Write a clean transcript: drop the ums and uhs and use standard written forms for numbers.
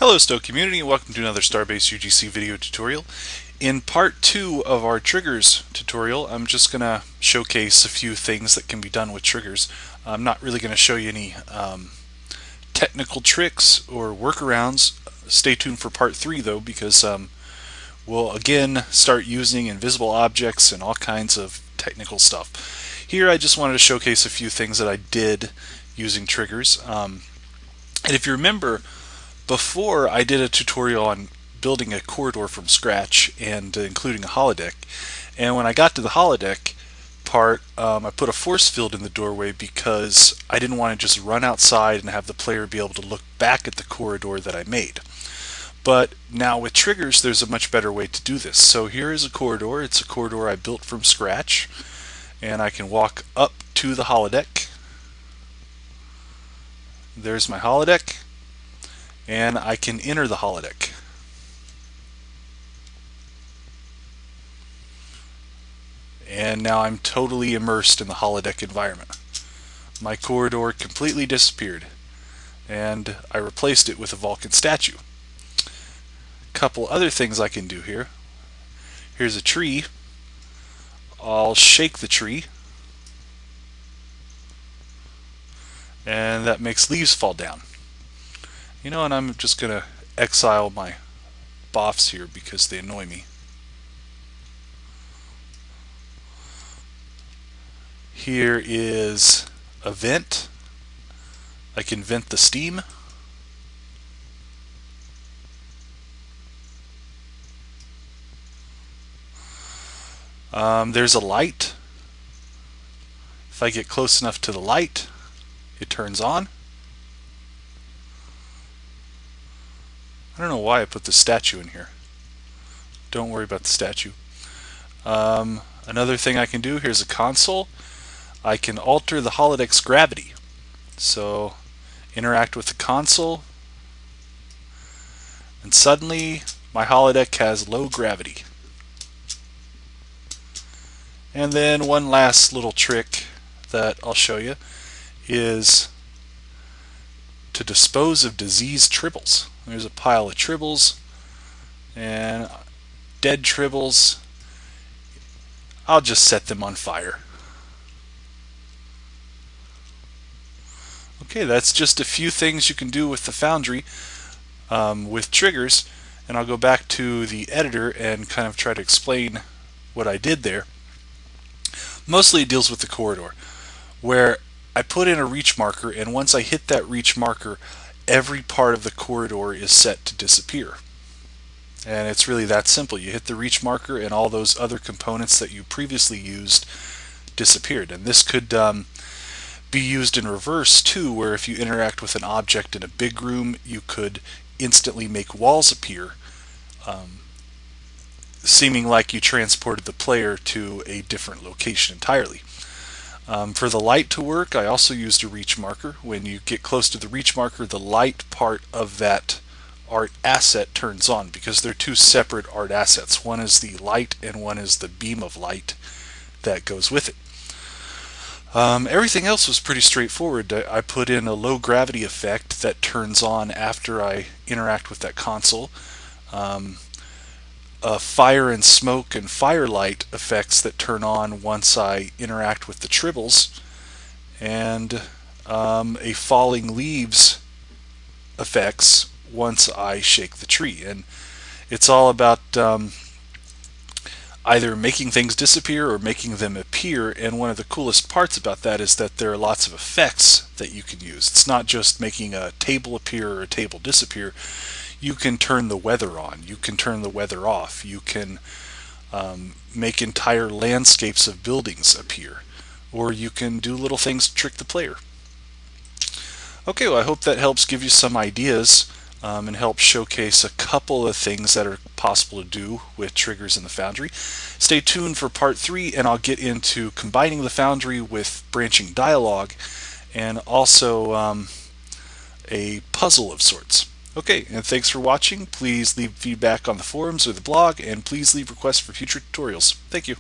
Hello STO community and welcome to another Starbase UGC video tutorial. In part 2 of our triggers tutorial, I'm just going to showcase a few things that can be done with triggers. I'm not really going to show you any technical tricks or workarounds. Stay tuned for part 3 though, because we'll again start using invisible objects and all kinds of technical stuff. Here I just wanted to showcase a few things that I did using triggers. And if you remember, before I did a tutorial on building a corridor from scratch and including a holodeck, and when I got to the holodeck part, I put a force field in the doorway because I didn't want to just run outside and have the player be able to look back at the corridor that I made. But now with triggers, there's a much better way to do this. So here is a corridor. It's a corridor I built from scratch, and I can walk up to the holodeck. There's my holodeck, and I can enter the holodeck. And now I'm totally immersed in the holodeck environment. My corridor completely disappeared, and I replaced it with a Vulcan statue. A couple other things I can do here. Here's a tree. I'll shake the tree, and that makes leaves fall down. You know, and I'm just going to exile my boffs here because they annoy me. Here is a vent. I can vent the steam. There's a light. If I get close enough to the light, it turns on. I don't know why I put the statue in here. Don't worry about the statue. Another thing I can do, here's a console. I can alter the holodeck's gravity. So interact with the console, and suddenly my holodeck has low gravity. And then one last little trick that I'll show you is to dispose of diseased tribbles. There's a pile of tribbles and dead tribbles. I'll just set them on fire. Okay, that's just a few things you can do with the Foundry with triggers, and I'll go back to the editor and kind of try to explain what I did there. Mostly it deals with the corridor, where I put in a reach marker, and once I hit that reach marker, every part of the corridor is set to disappear. And it's really that simple. You hit the reach marker and all those other components that you previously used disappeared. And this could be used in reverse too, where if you interact with an object in a big room, you could instantly make walls appear, seeming like you transported the player to a different location entirely. For the light to work, I also used a reach marker. When you get close to the reach marker, the light part of that art asset turns on, because they're two separate art assets. One is the light and one is the beam of light that goes with it. Everything else was pretty straightforward. I put in a low gravity effect that turns on after I interact with that console. Fire and smoke and firelight effects that turn on once I interact with the tribbles, and a falling leaves effects once I shake the tree. And it's all about either making things disappear or making them appear, and one of the coolest parts about that is that there are lots of effects that you can use. It's not just making a table appear or a table disappear. You can turn the weather on, you can turn the weather off, you can make entire landscapes of buildings appear, or you can do little things to trick the player. Okay, well, I hope that helps give you some ideas and help showcase a couple of things that are possible to do with triggers in the Foundry. Stay tuned for part 3, and I'll get into combining the Foundry with branching dialogue and also a puzzle of sorts. Okay, and thanks for watching. Please leave feedback on the forums or the blog, and please leave requests for future tutorials. Thank you.